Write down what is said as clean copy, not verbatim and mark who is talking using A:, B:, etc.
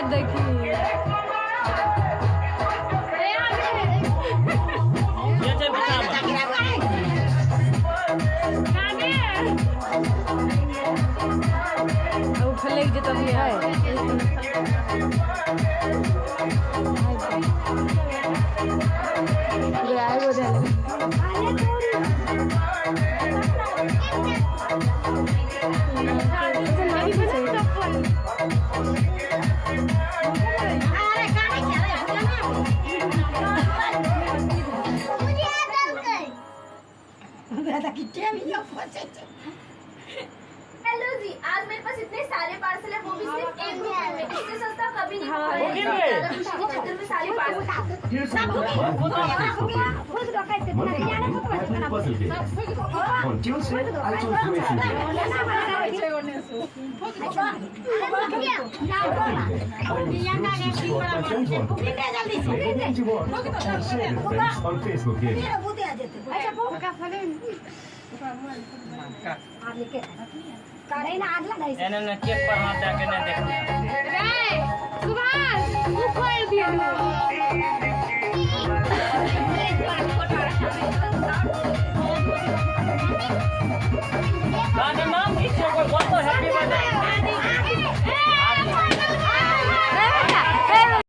A: देखिए उठले तो भी है
B: हेलो जी, आज मेरे पास इतने सारे पार्सल है, वो भी सिर्फ एक रुपए में। इससे सस्ता कभी नहीं
A: हाँ,
B: खाया। ज़्यादा खुशी के चक्कर में सारे parcel
C: Here's some of the fun puzzle game. On Tuesday, iTunes Racing Game. My friends want to play. So go into work and share with friends on Facebook Game.
D: एने केक पर हाथ जाके ना देखना
A: सुभाष ऊपर दिया